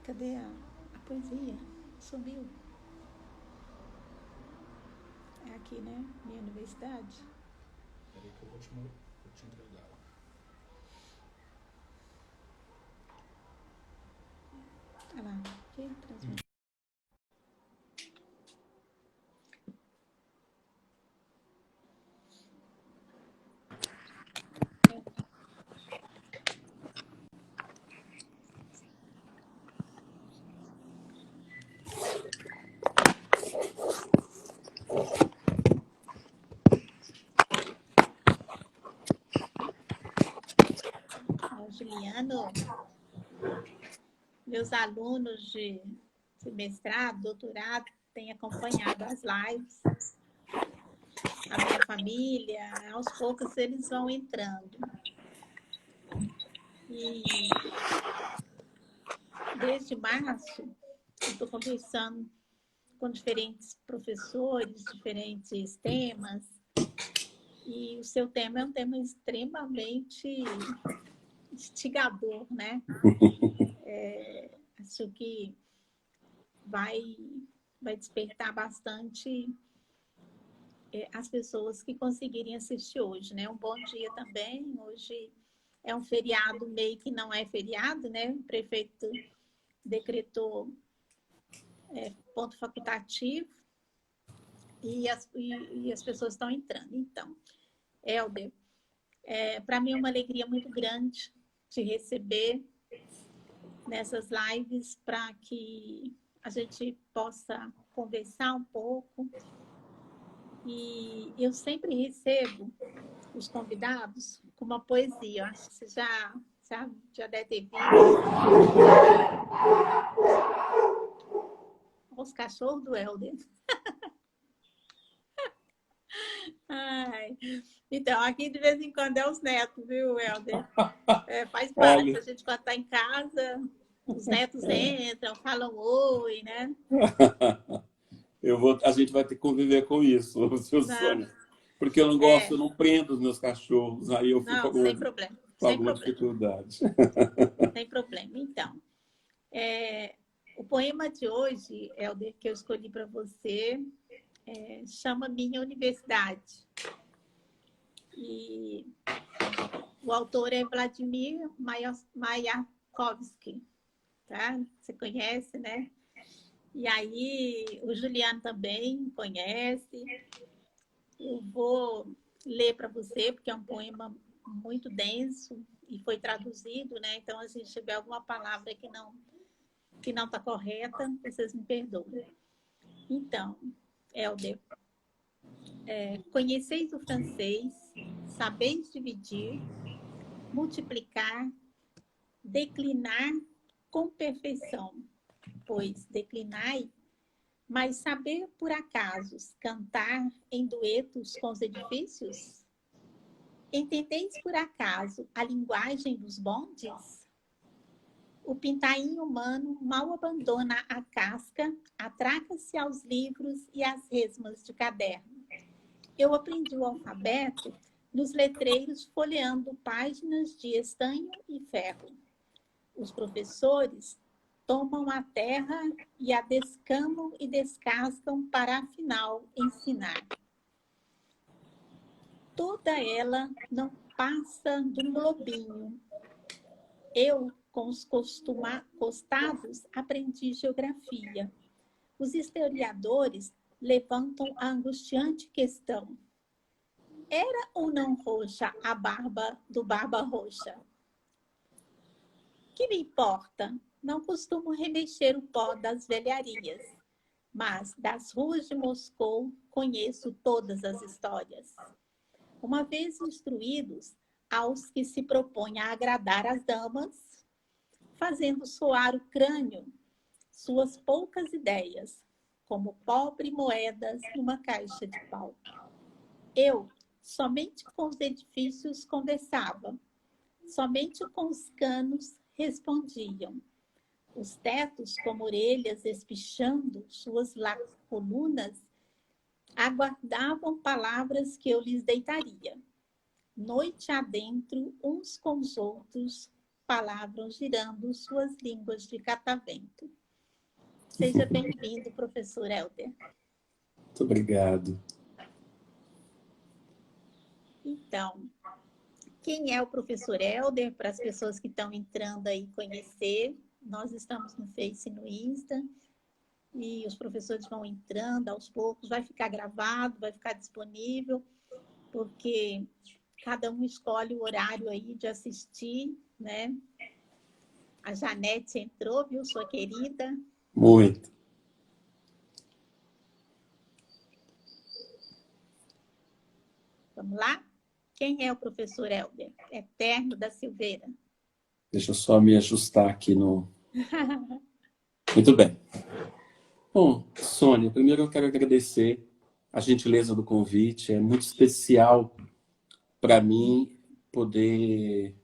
Cadê a poesia? Sumiu. É aqui, né? Minha universidade. Peraí que eu vou te entregar. Olha lá. Que transmissão. Juliano, meus alunos de mestrado, doutorado, têm acompanhado as lives. A minha família, aos poucos eles vão entrando. E desde março, eu estou conversando com diferentes professores, diferentes temas, e o seu tema é um tema extremamente instigador, né? Acho que vai despertar bastante as pessoas que conseguirem assistir hoje, né? Um bom dia também. Hoje é um feriado meio que não é feriado, né? O prefeito decretou ponto facultativo e as pessoas estão entrando. Então, Helder, para mim é uma alegria muito grande te receber nessas lives para que a gente possa conversar um pouco. E eu sempre recebo os convidados com uma poesia. Eu acho que você já deve ter visto. Os cachorros do Helder. Ai. Então, aqui de vez em quando é os netos, viu, Helder? Faz parte. Olha, A gente, quando está em casa, os netos entram, falam oi, né? a gente vai ter que conviver com isso, seu Sônia. Porque eu não gosto, eu não prendo os meus cachorros, aí eu fico Não, sem problema. com Sem alguma problema. dificuldade. Sem problema. Então, o poema de hoje, Helder, que eu escolhi para você, chama Minha Universidade. E o autor é Vladimir Mayakovsky, tá? Você conhece, né? E aí, o Juliano também conhece. Eu vou ler para você, porque é um poema muito denso e foi traduzido, né? Então, se tiver alguma palavra que não está correta, vocês me perdoem. Então, Helder, conheceis o francês, sabeis dividir, multiplicar, declinar com perfeição, pois declinai, mas saber por acasos cantar em duetos com os edifícios? Entendeis por acaso a linguagem dos bondes? O pintainho humano mal abandona a casca, atraca-se aos livros e às resmas de caderno. Eu aprendi o alfabeto nos letreiros folheando páginas de estanho e ferro. Os professores tomam a terra e a descamam e descascam para, afinal, ensinar. Toda ela não passa de um globinho. Eu, com os costados, aprendi geografia. Os historiadores levantam a angustiante questão. Era ou não roxa a barba do Barba Roxa? Que me importa? Não costumo remexer o pó das velharias, mas das ruas de Moscou conheço todas as histórias. Uma vez instruídos aos que se propõem a agradar as damas, fazendo soar o crânio suas poucas ideias, como pobre moedas numa caixa de pau. Eu, somente com os edifícios conversava, somente com os canos respondiam. Os tetos, como orelhas espichando suas colunas, aguardavam palavras que eu lhes deitaria. Noite adentro, uns com os outros, palavras girando suas línguas de catavento. Seja bem-vindo, professor Helder. Muito obrigado. Então, quem é o professor Helder? Para as pessoas que estão entrando aí conhecer, nós estamos no Face e no Insta, e os professores vão entrando aos poucos, vai ficar gravado, vai ficar disponível, porque cada um escolhe o horário aí de assistir, né? A Janete entrou, viu, sua querida? Muito. Vamos lá? Quem é o professor Helder? Eterno da Silveira. Deixa eu só me ajustar aqui no... Muito bem. Bom, Sônia, primeiro eu quero agradecer a gentileza do convite. É muito especial para mim poder...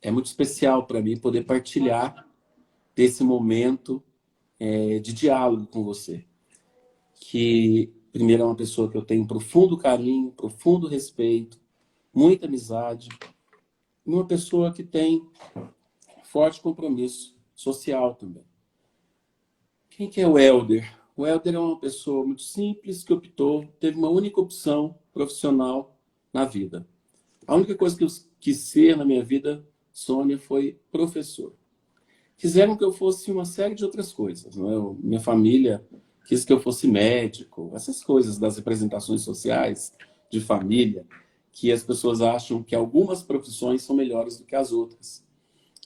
É muito especial para mim poder partilhar desse momento de diálogo com você. Que, primeiro, é uma pessoa que eu tenho profundo carinho, profundo respeito, muita amizade, e uma pessoa que tem forte compromisso social também. Quem que é o Helder? O Helder é uma pessoa muito simples que teve uma única opção profissional na vida. A única coisa que eu quis ser na minha vida, Sônia, foi professor. Quiseram que eu fosse uma série de outras coisas. Não é? Minha família quis que eu fosse médico, essas coisas das representações sociais de família, que as pessoas acham que algumas profissões são melhores do que as outras.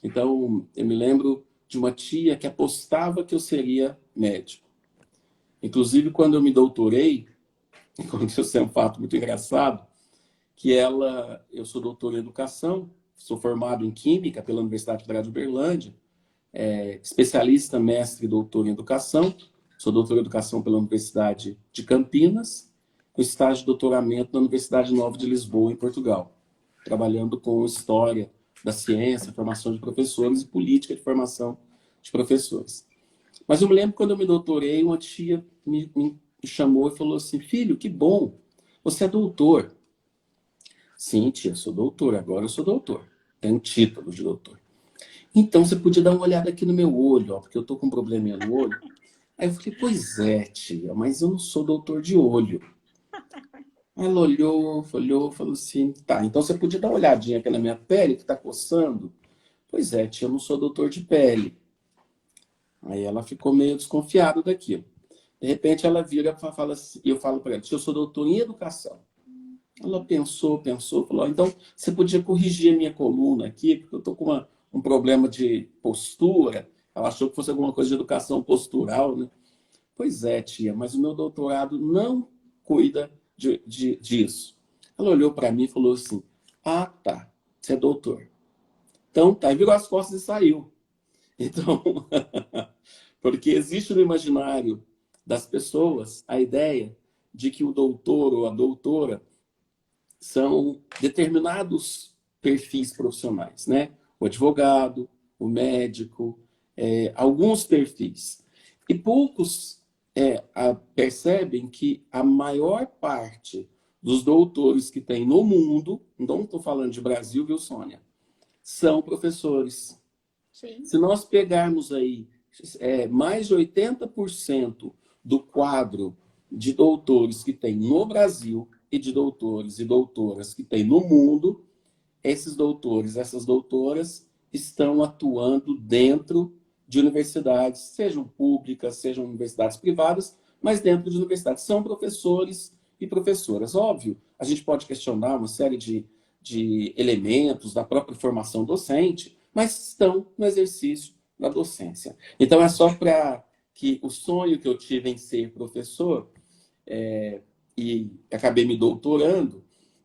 Então, eu me lembro de uma tia que apostava que eu seria médico. Inclusive, quando eu me doutorei, aconteceu um fato muito engraçado, que eu sou doutor em educação, sou formado em Química pela Universidade Federal de Uberlândia, especialista, mestre e doutor em educação, sou doutor em educação pela Universidade de Campinas, com estágio de doutoramento na Universidade Nova de Lisboa, em Portugal, trabalhando com história da ciência, formação de professores e política de formação de professores. Mas eu me lembro quando eu me doutorei, uma tia me chamou e falou assim: filho, que bom, você é doutor. Sim, tia, sou doutor, agora eu sou doutor, tenho título de doutor. Então, você podia dar uma olhada aqui no meu olho, ó, porque eu tô com um probleminha no olho. Aí eu falei: pois é, tia, mas eu não sou doutor de olho. Ela olhou, falou assim: tá, então você podia dar uma olhadinha aqui na minha pele, que tá coçando? Pois é, tia, eu não sou doutor de pele. Aí ela ficou meio desconfiada daquilo. De repente ela vira e fala assim, e eu falo para ela: tia, eu sou doutor em educação. Ela pensou, falou: então você podia corrigir a minha coluna aqui, porque eu tô com um problema de postura. Ela achou que fosse alguma coisa de educação postural, né? Pois é, tia, mas o meu doutorado não cuida disso. Ela olhou para mim e falou assim: ah, tá, você é doutor. Então tá, e virou as costas e saiu. Então, porque existe no imaginário das pessoas a ideia de que o doutor ou a doutora são determinados perfis profissionais, né? O advogado, o médico, alguns perfis. E poucos percebem que a maior parte dos doutores que tem no mundo, não estou falando de Brasil, viu, Sônia? São professores. Sim. Se nós pegarmos aí mais de 80% do quadro de doutores que tem no Brasil e de doutores e doutoras que tem no mundo, esses doutores, essas doutoras estão atuando dentro de universidades, sejam públicas, sejam universidades privadas, mas dentro de universidades. São professores e professoras. Óbvio, a gente pode questionar uma série de elementos da própria formação docente, mas estão no exercício da docência. Então, é só para que o sonho que eu tive em ser professor, e acabei me doutorando,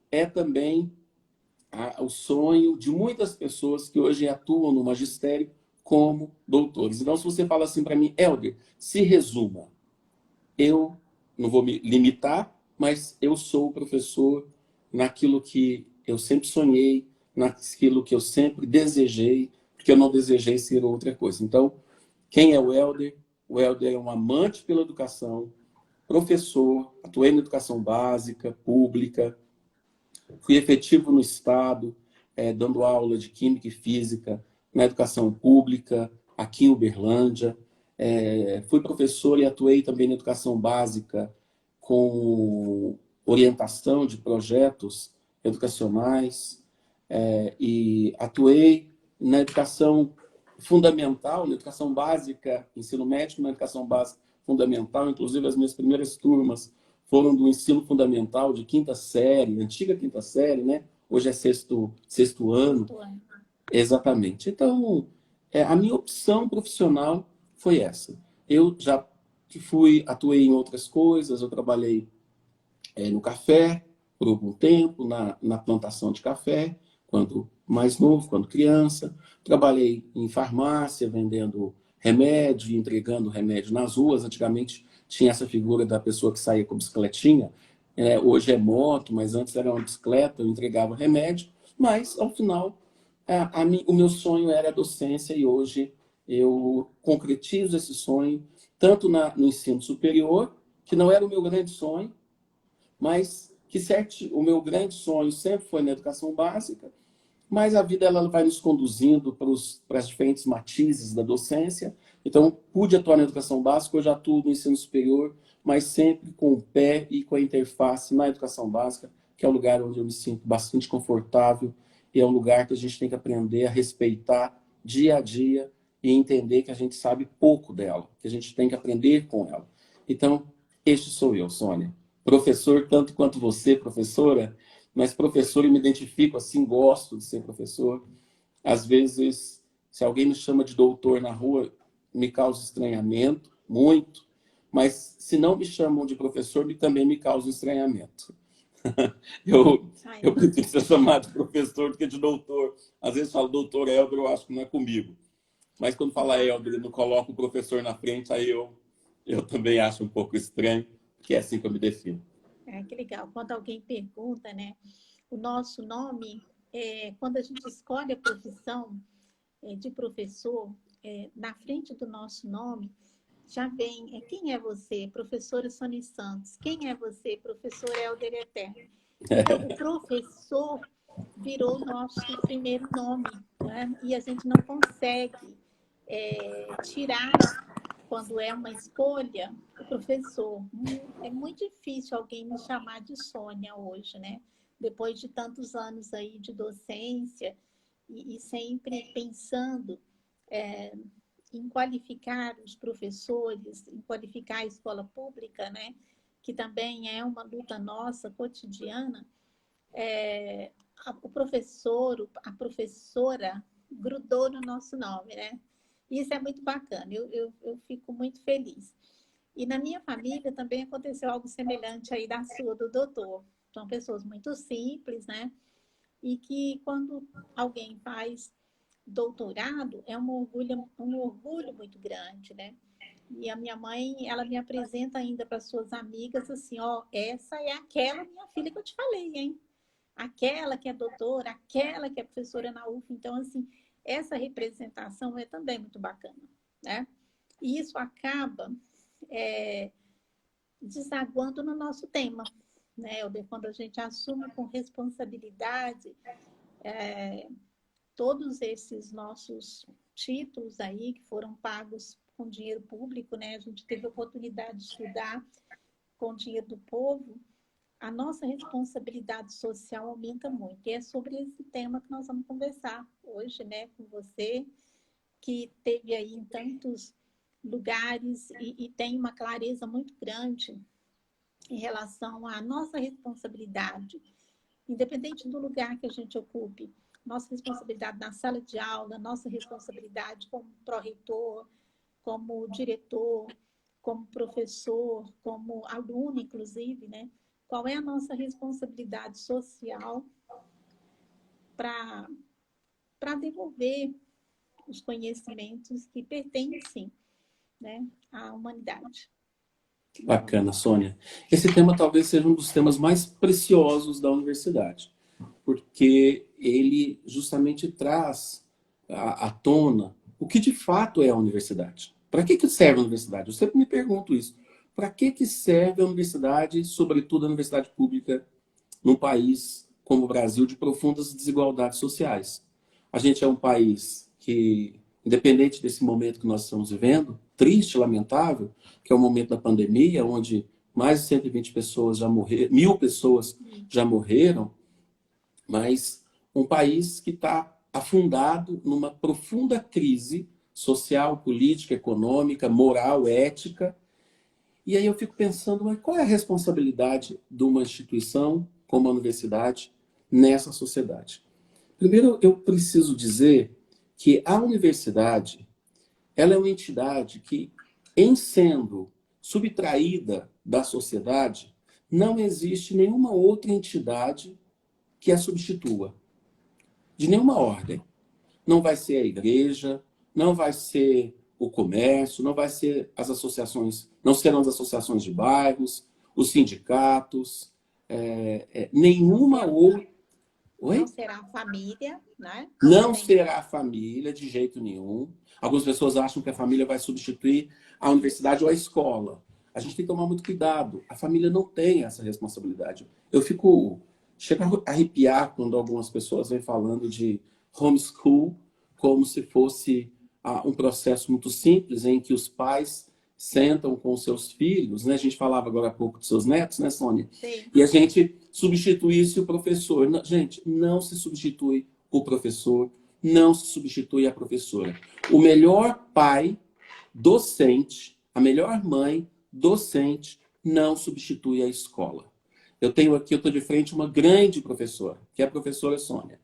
é também o sonho de muitas pessoas que hoje atuam no magistério como doutores. Então, se você fala assim para mim: Helder, se resuma, eu não vou me limitar, mas eu sou o professor naquilo que eu sempre sonhei, naquilo que eu sempre desejei, porque eu não desejei ser outra coisa. Então, quem é o Helder? O Helder é um amante pela educação, professor, atuei na educação básica, pública, fui efetivo no Estado, dando aula de Química e Física na educação pública, aqui em Uberlândia. Fui professor e atuei também na educação básica com orientação de projetos educacionais, e atuei na educação fundamental, na educação básica, ensino médio, na educação básica fundamental. Inclusive, as minhas primeiras turmas foram do ensino fundamental de quinta série, antiga quinta série, né? Hoje é sexto ano. Exatamente. Então, a minha opção profissional foi essa. Eu já atuei em outras coisas, eu trabalhei no café por algum tempo, na plantação de café, quando mais novo, quando criança. Trabalhei em farmácia, vendendo remédio, entregando remédio nas ruas. Antigamente tinha essa figura da pessoa que saía com bicicletinha. Hoje é moto, mas antes era uma bicicleta, eu entregava remédio. Mas, ao final, o meu sonho era a docência e hoje eu concretizo esse sonho, tanto no ensino superior, que não era o meu grande sonho, mas que o meu grande sonho sempre foi na educação básica, mas a vida ela vai nos conduzindo para as diferentes matizes da docência. Então, pude atuar na educação básica, hoje atuo no ensino superior, mas sempre com o pé e com a interface na educação básica, que é o lugar onde eu me sinto bastante confortável, e é um lugar que a gente tem que aprender a respeitar dia a dia e entender que a gente sabe pouco dela, que a gente tem que aprender com ela. Então, este sou eu, Sônia. Professor, tanto quanto você, professora, mas professor, eu me identifico assim, gosto de ser professor. Às vezes, se alguém me chama de doutor na rua, me causa estranhamento, muito, mas se não me chamam de professor, também me causa estranhamento. Eu prefiro ser chamado de professor do que de doutor. Às vezes falo doutor Helder, eu acho que não é comigo. Mas quando fala Helder e não coloca o professor na frente, aí eu também acho um pouco estranho, porque é assim que eu me defino. Que legal. Quando alguém pergunta, né, o nosso nome, quando a gente escolhe a profissão de professor, na frente do nosso nome, já vem, quem é você? Professora Sônia Santos. Quem é você? Professor Helder Eterno. Então, o professor virou o nosso primeiro nome, né? E a gente não consegue tirar, quando é uma escolha, o professor. É muito difícil alguém me chamar de Sônia hoje, né? Depois de tantos anos aí de docência e sempre pensando em qualificar os professores, em qualificar a escola pública, né? Que também é uma luta nossa cotidiana. O professor, a professora grudou no nosso nome, né? Isso é muito bacana, eu fico muito feliz. E na minha família também aconteceu algo semelhante aí da sua, do doutor. São pessoas muito simples, né? E que quando alguém faz doutorado, é um orgulho muito grande, né? E a minha mãe, ela me apresenta ainda para suas amigas assim, essa é aquela minha filha que eu te falei, hein? Aquela que é doutora, aquela que é professora na UF. Então, assim, essa representação é também muito bacana, né? E isso acaba desaguando no nosso tema, né? Quando a gente assume com responsabilidade todos esses nossos títulos aí que foram pagos com dinheiro público, né? A gente teve a oportunidade de estudar com dinheiro do povo. A nossa responsabilidade social aumenta muito. E é sobre esse tema que nós vamos conversar hoje, né, com você, que teve aí em tantos lugares e tem uma clareza muito grande em relação à nossa responsabilidade, independente do lugar que a gente ocupe, nossa responsabilidade na sala de aula, nossa responsabilidade como pró-reitor, como diretor, como professor, como aluno, inclusive, né? Qual é a nossa responsabilidade social para devolver os conhecimentos que pertencem, né, à humanidade. Bacana, Sônia. Esse tema talvez seja um dos temas mais preciosos da universidade, porque ele justamente traz à tona o que de fato é a universidade. Para que serve a universidade? Eu sempre me pergunto isso. Para que serve a universidade, sobretudo a universidade pública, num país como o Brasil, de profundas desigualdades sociais. A gente é um país que, independente desse momento que nós estamos vivendo, triste, lamentável, que é o momento da pandemia, onde mais de 120 pessoas já morreram, 1.000 pessoas já morreram, mas um país que está afundado numa profunda crise social, política, econômica, moral, ética. E aí eu fico pensando, mas qual é a responsabilidade de uma instituição como a universidade nessa sociedade? Primeiro, eu preciso dizer que a universidade, ela é uma entidade que, em sendo subtraída da sociedade, não existe nenhuma outra entidade que a substitua, de nenhuma ordem. Não vai ser a igreja, não vai ser o comércio, não vai ser as associações, não serão as associações de bairros, os sindicatos, nenhuma outra. Oi? Não será a família, né? Não será a família de jeito nenhum. Algumas pessoas acham que a família vai substituir a universidade ou a escola. A gente tem que tomar muito cuidado. A família não tem essa responsabilidade. Chego a arrepiar quando algumas pessoas vêm falando de homeschool como se fosse um processo muito simples em que os pais sentam com os seus filhos, né? A gente falava agora há pouco dos seus netos, né, Sônia? Sim. E a gente substituísse o professor. Não, gente, não se substitui o professor, não se substitui a professora. O melhor pai docente, a melhor mãe docente, não substitui a escola. Eu estou de frente uma grande professora, que é a professora Sônia.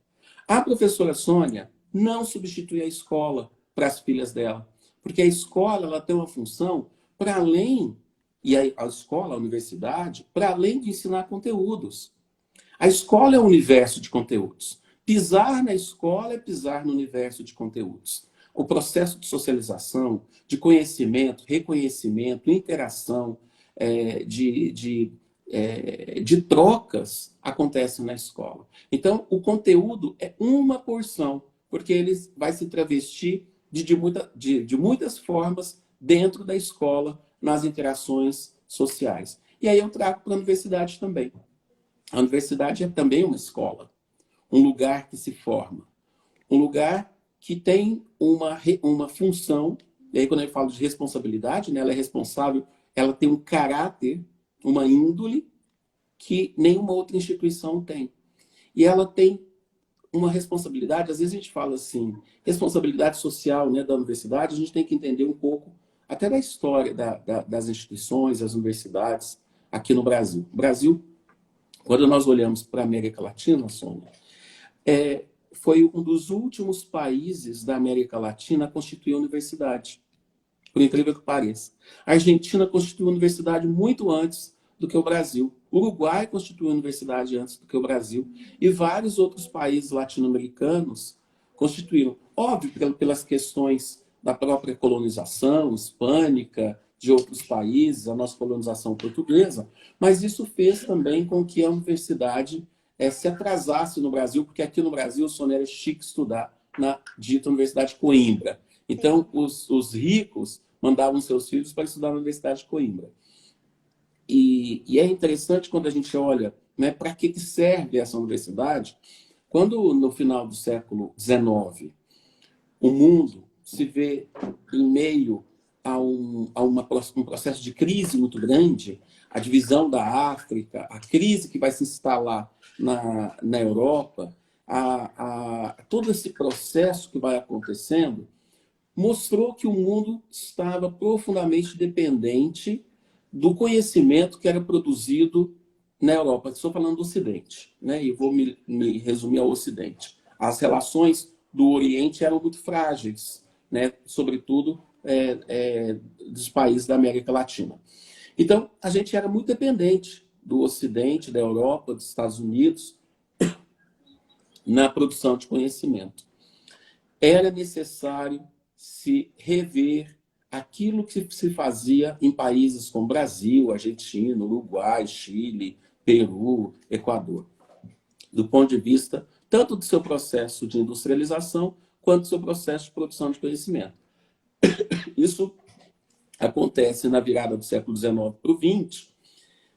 A professora Sônia não substitui a escola para as filhas dela, porque a escola ela tem uma função para além, e a escola, a universidade, para além de ensinar conteúdos. A escola é um universo de conteúdos. Pisar na escola é pisar no universo de conteúdos. O processo de socialização, de conhecimento, reconhecimento, interação, de trocas acontece na escola. Então, o conteúdo é uma porção, porque ele vai se travestir de muitas formas dentro da escola, nas interações sociais. E aí eu trago para a universidade também. A universidade é também uma escola, um lugar que se forma, um lugar que tem uma função, e aí quando eu falo de responsabilidade, né, ela é responsável, ela tem um caráter, uma índole que nenhuma outra instituição tem. E ela tem uma responsabilidade, às vezes a gente fala assim, responsabilidade social, né, da universidade, a gente tem que entender um pouco até da história das instituições, das universidades aqui no Brasil. O Brasil, quando nós olhamos para a América Latina, Sônia, foi um dos últimos países da América Latina a constituir a universidade, por incrível que pareça. A Argentina constituiu a universidade muito antes do que o Brasil. O Uruguai constituiu a universidade antes do que o Brasil. E vários outros países latino-americanos constituíram. Óbvio, pelas questões da própria colonização hispânica, de outros países, a nossa colonização portuguesa, mas isso fez também com que a universidade se atrasasse no Brasil, porque aqui no Brasil, Sônia, era chique estudar na dita Universidade de Coimbra. Então, os ricos mandavam seus filhos para estudar na Universidade de Coimbra. E é interessante quando a gente olha, né, para que serve essa universidade. Quando, no final do século XIX, o mundo se vê em meio a um processo de crise muito grande, a divisão da África, a crise que vai se instalar na Europa, todo esse processo que vai acontecendo, mostrou que o mundo estava profundamente dependente do conhecimento que era produzido na Europa. Estou falando do Ocidente, né? E vou me resumir ao Ocidente. As relações do Oriente eram muito frágeis, né? Sobretudo dos países da América Latina. Então, a gente era muito dependente do Ocidente, da Europa, dos Estados Unidos, na produção de conhecimento. Era necessário se rever aquilo que se fazia em países como Brasil, Argentina, Uruguai, Chile, Peru, Equador, do ponto de vista tanto do seu processo de industrialização quanto do seu processo de produção de conhecimento. Isso acontece na virada do século XIX para o XX,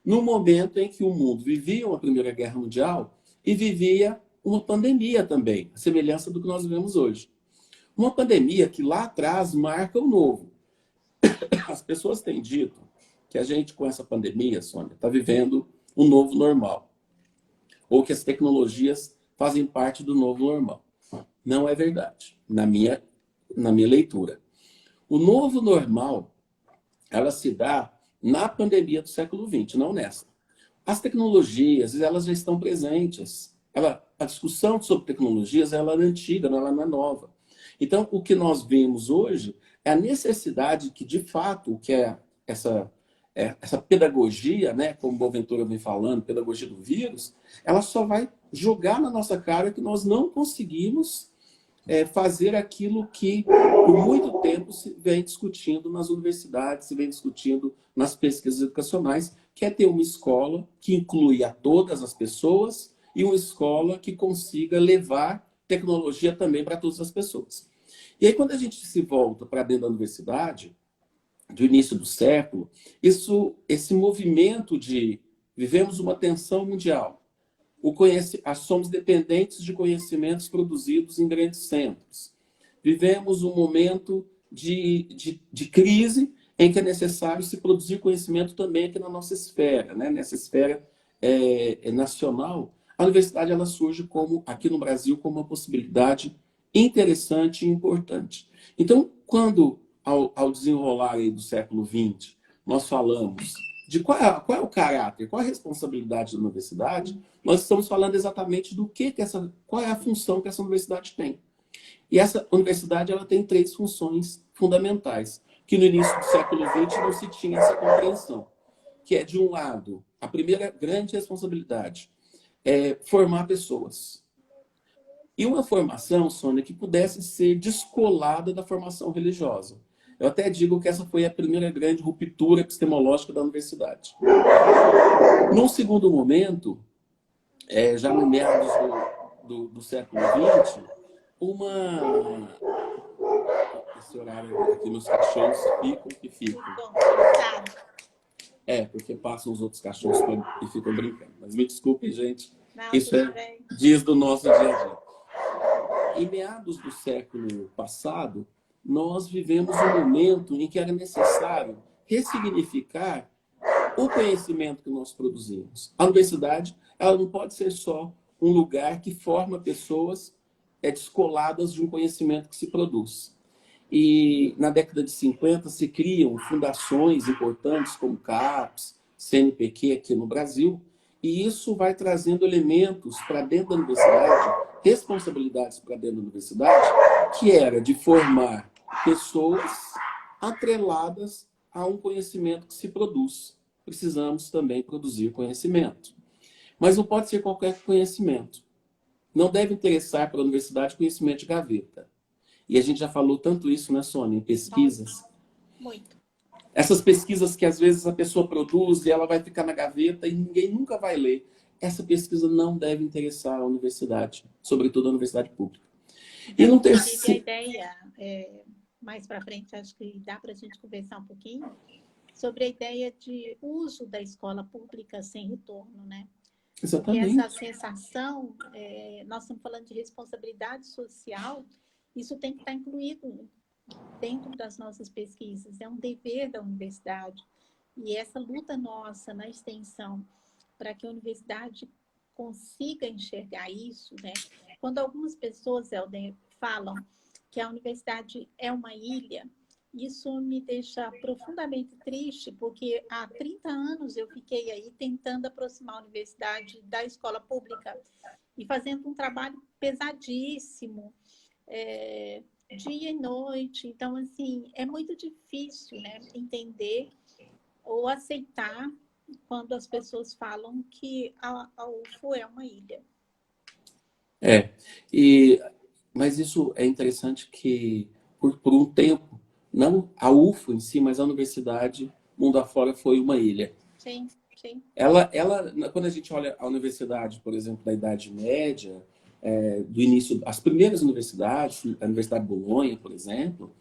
no momento em que o mundo vivia uma Primeira Guerra Mundial e vivia uma pandemia também, a semelhança do que nós vivemos hoje. Uma pandemia que lá atrás marca o novo. As pessoas têm dito que a gente, com essa pandemia, Sônia, está vivendo um novo normal. Ou que as tecnologias fazem parte do novo normal. Não é verdade, na minha leitura. O novo normal, ela se dá na pandemia do século XX, não nessa. As tecnologias, elas já estão presentes. A discussão sobre tecnologias, ela é antiga, ela não é nova. Então, o que nós vemos hoje é a necessidade que, de fato, o que é essa pedagogia, né, como o Boaventura vem falando, pedagogia do vírus, ela só vai jogar na nossa cara que nós não conseguimos fazer aquilo que, por muito tempo, se vem discutindo nas universidades, se vem discutindo nas pesquisas educacionais, que é ter uma escola que inclui a todas as pessoas e uma escola que consiga levar tecnologia também para todas as pessoas. E aí, quando a gente se volta para dentro da universidade, do início do século, esse movimento de vivemos uma tensão mundial, somos dependentes de conhecimentos produzidos em grandes centros. Vivemos um momento de crise em que é necessário se produzir conhecimento também aqui na nossa esfera, né? Nessa esfera nacional. A universidade ela surge aqui no Brasil como uma possibilidade interessante e importante. Então, quando ao desenrolar aí do século XX, nós falamos de qual é o caráter, qual é a responsabilidade da universidade, nós estamos falando exatamente do qual é a função que essa universidade tem. E essa universidade ela tem 3 funções fundamentais, que no início do século XX não se tinha essa compreensão, que é, de um lado, a primeira grande responsabilidade é formar pessoas. E uma formação, Sônia, que pudesse ser descolada da formação religiosa. Eu até digo que essa foi a primeira grande ruptura epistemológica da universidade. Num segundo momento, já no meados do século XX, esse horário aqui nos cachorros ficam. Porque passam os outros cachorros e ficam brincando. Mas me desculpem, gente. Não, isso é dias do nosso dia a dia. Em meados do século passado, nós vivemos um momento em que era necessário ressignificar o conhecimento que nós produzimos. A universidade ela não pode ser só um lugar que forma pessoas descoladas de um conhecimento que se produz. E na década de 50 se criam fundações importantes como CAPES, CNPq aqui no Brasil, e isso vai trazendo elementos para dentro da universidade, responsabilidades para dentro da universidade, que era de formar pessoas atreladas a um conhecimento que se produz. Precisamos também produzir conhecimento. Mas não pode ser qualquer conhecimento. Não deve interessar para a universidade conhecimento de gaveta. E a gente já falou tanto isso, né, Sônia, em pesquisas. Muito. Essas pesquisas que às vezes a pessoa produz e ela vai ficar na gaveta e ninguém nunca vai ler. Essa pesquisa não deve interessar a universidade, sobretudo a universidade pública. E não ter... A ideia, mais para frente, acho que dá para a gente conversar um pouquinho, sobre a ideia de uso da escola pública sem retorno, né? Exatamente. E essa sensação, nós estamos falando de responsabilidade social, isso tem que estar incluído dentro das nossas pesquisas, é um dever da universidade. E essa luta nossa na extensão, para que a universidade consiga enxergar isso, né? Quando algumas pessoas, Helder, falam que a universidade é uma ilha, isso me deixa profundamente triste, porque há 30 anos eu fiquei aí tentando aproximar a universidade da escola pública e fazendo um trabalho pesadíssimo, dia e noite. Então, assim, é muito difícil, né, entender ou aceitar quando as pessoas falam que a UFO é uma ilha. Mas isso é interessante que, por um tempo, não a UFO em si, mas a universidade, mundo afora, foi uma ilha. Sim, sim. Quando a gente olha a universidade, por exemplo, da Idade Média, do início, as primeiras universidades, a Universidade de Bolonha, por exemplo,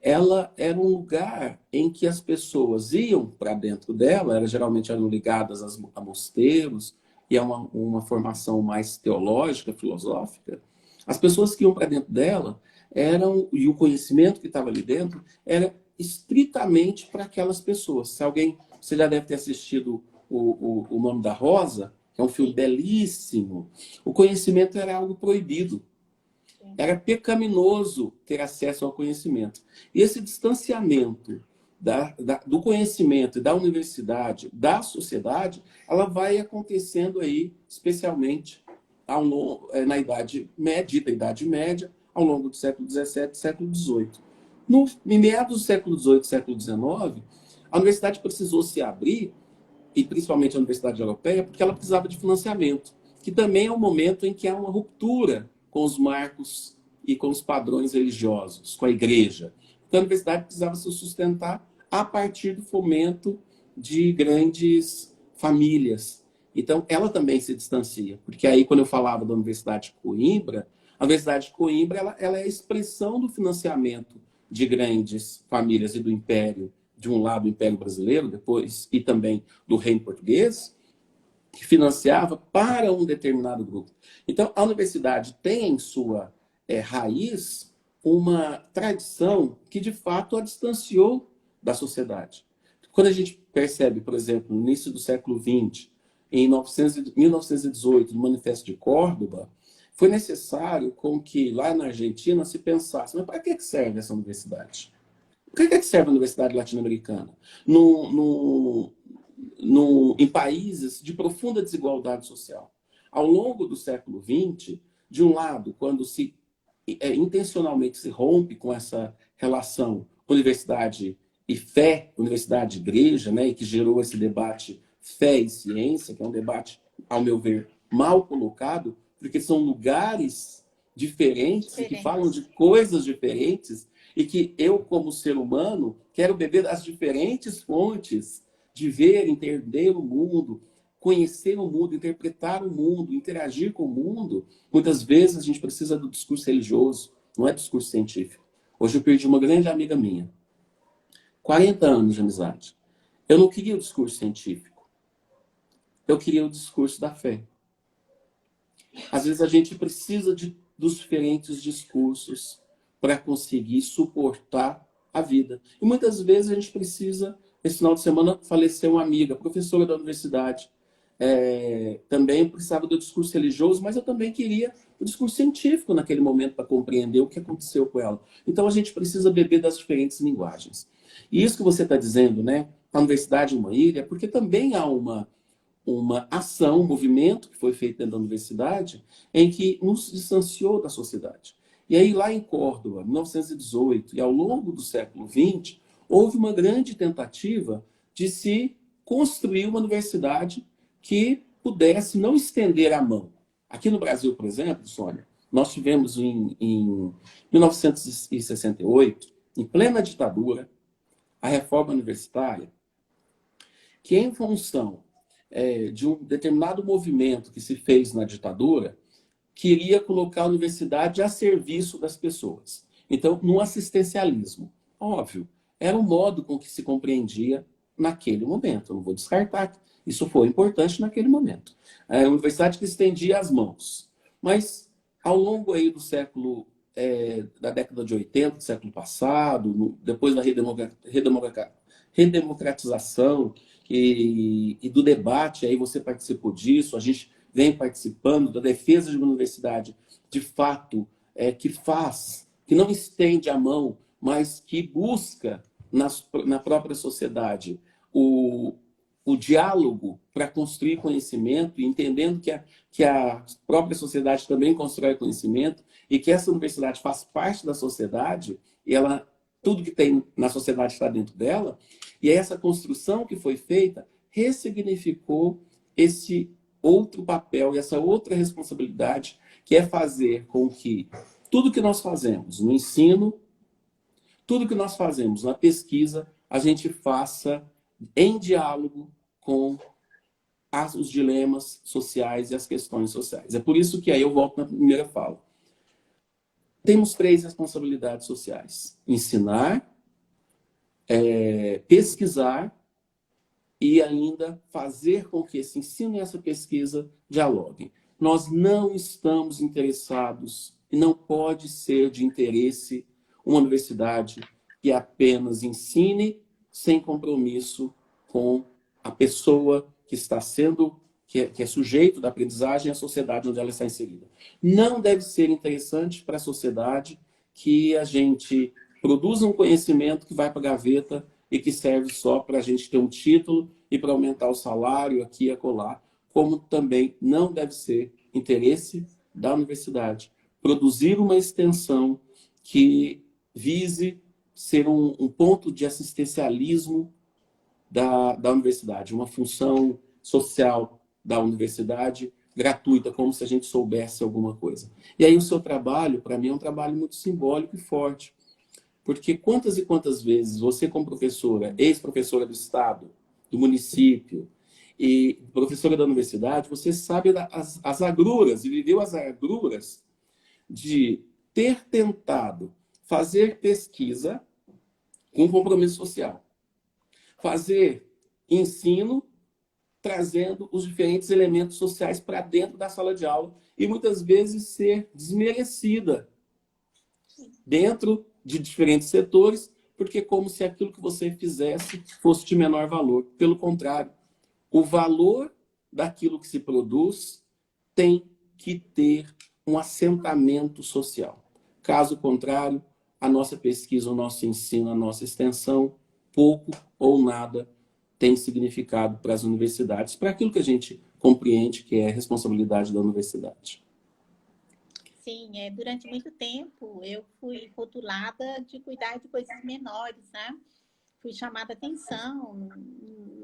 ela era um lugar em que as pessoas iam para dentro dela, geralmente eram ligadas a mosteiros, e é uma formação mais teológica, filosófica, as pessoas que iam para dentro dela e o conhecimento que estava ali dentro era estritamente para aquelas pessoas. Se alguém, você já deve ter assistido o Nome da Rosa, que é um filme belíssimo, o conhecimento era algo proibido. Era pecaminoso ter acesso ao conhecimento. E esse distanciamento do conhecimento e da universidade, da sociedade, ela vai acontecendo aí, especialmente na Idade Média, ao longo do século XVII, século XVIII. Em meados do século XVIII, século XIX, a universidade precisou se abrir, e principalmente a Universidade Europeia, porque ela precisava de financiamento, que também é um momento em que há uma ruptura com os marcos e com os padrões religiosos, com a igreja. Então, a universidade precisava se sustentar a partir do fomento de grandes famílias. Então, ela também se distancia, porque aí, quando eu falava da Universidade de Coimbra, a Universidade de Coimbra ela é a expressão do financiamento de grandes famílias e do Império, de um lado o Império Brasileiro, depois, e também do Reino Português, que financiava para um determinado grupo. Então, a universidade tem em sua raiz uma tradição que, de fato, a distanciou da sociedade. Quando a gente percebe, por exemplo, no início do século XX, em 1918, no Manifesto de Córdoba, foi necessário com que lá na Argentina se pensasse, mas para que serve essa universidade? Para que serve a Universidade Latino-Americana? Em países de profunda desigualdade social. Ao longo do século XX, de um lado, quando se intencionalmente se rompe com essa relação universidade e fé, universidade e igreja, né, e que gerou esse debate fé e ciência, que é um debate, ao meu ver, mal colocado, porque são lugares diferentes e que falam de coisas diferentes, e que eu, como ser humano, quero beber das diferentes fontes de ver, entender o mundo, conhecer o mundo, interpretar o mundo, interagir com o mundo. Muitas vezes a gente precisa do discurso religioso, não é discurso científico. Hoje eu perdi uma grande amiga minha. 40 anos de amizade. Eu não queria o discurso científico. Eu queria o discurso da fé. Às vezes a gente precisa dos diferentes discursos para conseguir suportar a vida. E muitas vezes a gente precisa... Esse final de semana faleceu uma amiga, professora da universidade. Também precisava do discurso religioso, mas eu também queria o discurso científico naquele momento para compreender o que aconteceu com ela. Então a gente precisa beber das diferentes linguagens. E isso que você está dizendo, né? A universidade é uma ilha, porque também há uma ação, um movimento que foi feito dentro da universidade em que nos distanciou da sociedade. E aí lá em Córdoba, 1918, e ao longo do século XX, houve uma grande tentativa de se construir uma universidade que pudesse não estender a mão. Aqui no Brasil, por exemplo, Sônia, nós tivemos em 1968, em plena ditadura, a reforma universitária, que em função de um determinado movimento que se fez na ditadura, queria colocar a universidade a serviço das pessoas. Então, no assistencialismo. Óbvio, era um modo com que se compreendia naquele momento. Eu não vou descartar. Isso foi importante naquele momento. A universidade que estendia as mãos. Mas, ao longo aí do século, da década de 80, do século passado, depois da redemocratização e do debate, aí você participou disso, a gente vem participando da defesa de uma universidade, de fato, que não estende a mão, mas que busca na própria sociedade o diálogo para construir conhecimento, entendendo que a própria sociedade também constrói conhecimento e que essa universidade faz parte da sociedade, e tudo que tem na sociedade está dentro dela, e essa construção que foi feita ressignificou esse outro papel e essa outra responsabilidade, que é fazer com que tudo que nós fazemos no ensino, tudo que nós fazemos na pesquisa, a gente faça em diálogo com os dilemas sociais e as questões sociais. É por isso que aí eu volto na primeira fala. Temos 3 responsabilidades sociais: ensinar, pesquisar e ainda fazer com que esse ensino e essa pesquisa dialoguem. Nós não estamos interessados, e não pode ser de interesse, uma universidade que apenas ensine sem compromisso com a pessoa que está sendo, que é sujeito da aprendizagem e a sociedade onde ela está inserida. Não deve ser interessante para a sociedade que a gente produza um conhecimento que vai para a gaveta e que serve só para a gente ter um título e para aumentar o salário aqui e acolá, como também não deve ser interesse da universidade produzir uma extensão que vise ser um ponto de assistencialismo da universidade, uma função social da universidade gratuita, como se a gente soubesse alguma coisa. E aí o seu trabalho, para mim, é um trabalho muito simbólico e forte, porque quantas e quantas vezes você, como professora, ex-professora do Estado, do município e professora da universidade, você sabe as agruras, e viveu as agruras de ter tentado fazer pesquisa com compromisso social. Fazer ensino trazendo os diferentes elementos sociais para dentro da sala de aula e muitas vezes ser desmerecida dentro de diferentes setores, porque é como se aquilo que você fizesse fosse de menor valor. Pelo contrário, o valor daquilo que se produz tem que ter um assentamento social. Caso contrário, a nossa pesquisa, o nosso ensino, a nossa extensão, pouco ou nada tem significado para as universidades, para aquilo que a gente compreende que é a responsabilidade da universidade. Sim, durante muito tempo eu fui rotulada de cuidar de coisas menores, né? Fui chamada atenção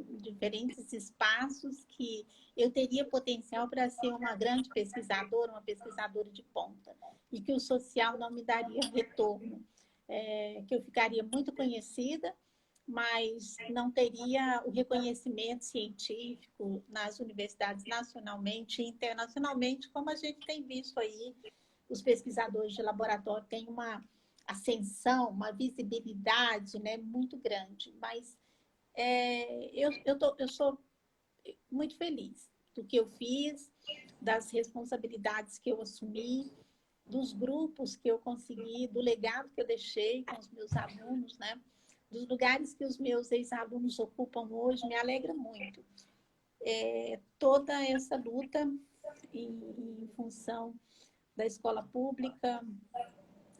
em diferentes espaços que eu teria potencial para ser uma grande pesquisadora, uma pesquisadora de ponta, e que o social não me daria retorno, que eu ficaria muito conhecida, mas não teria o reconhecimento científico nas universidades nacionalmente e internacionalmente, como a gente tem visto aí, os pesquisadores de laboratório têm uma ascensão, uma visibilidade, né, muito grande. Mas eu sou muito feliz do que eu fiz, das responsabilidades que eu assumi, dos grupos que eu consegui, do legado que eu deixei com os meus alunos, né? Dos lugares que os meus ex-alunos ocupam hoje, me alegra muito. Toda essa luta em função da escola pública,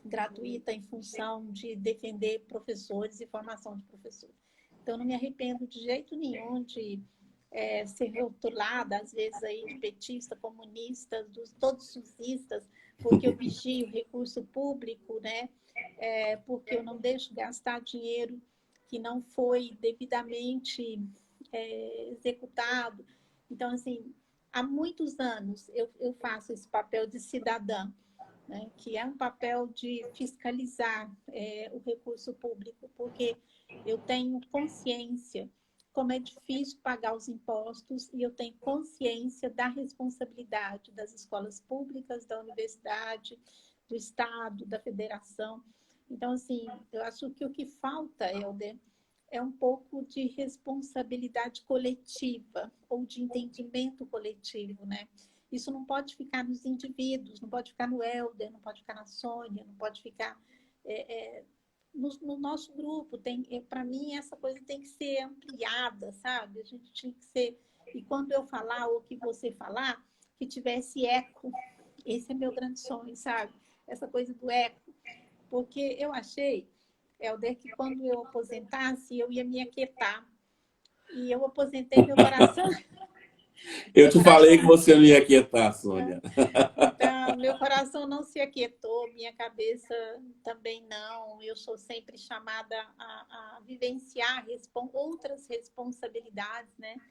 gratuita, em função de defender professores e formação de professores. Então, não me arrependo de jeito nenhum de ser rotulada, às vezes, aí, de petista, comunista, todos susistas, porque eu vigio o recurso público, né? Porque eu não deixo gastar dinheiro que não foi devidamente executado. Então, assim, há muitos anos eu faço esse papel de cidadã, né, que é um papel de fiscalizar o recurso público, porque eu tenho consciência como é difícil pagar os impostos e eu tenho consciência da responsabilidade das escolas públicas, da universidade, do Estado, da federação. Então, assim, eu acho que o que falta, Helder, é um pouco de responsabilidade coletiva ou de entendimento coletivo, né? Isso não pode ficar nos indivíduos, não pode ficar no Helder, não pode ficar na Sônia, não pode ficar no nosso grupo. Para mim, essa coisa tem que ser ampliada, sabe? A gente tinha que ser... E quando eu falar ou que você falar, que tivesse eco. Esse é meu grande sonho, sabe? Essa coisa do eco. Porque eu achei, Helder, que quando eu aposentasse, eu ia me aquietar. E eu aposentei meu coração... Eu te falei que você não ia aquietar, Sônia. Então, meu coração não se aquietou, minha cabeça também não. Eu sou sempre chamada a vivenciar outras responsabilidades, né?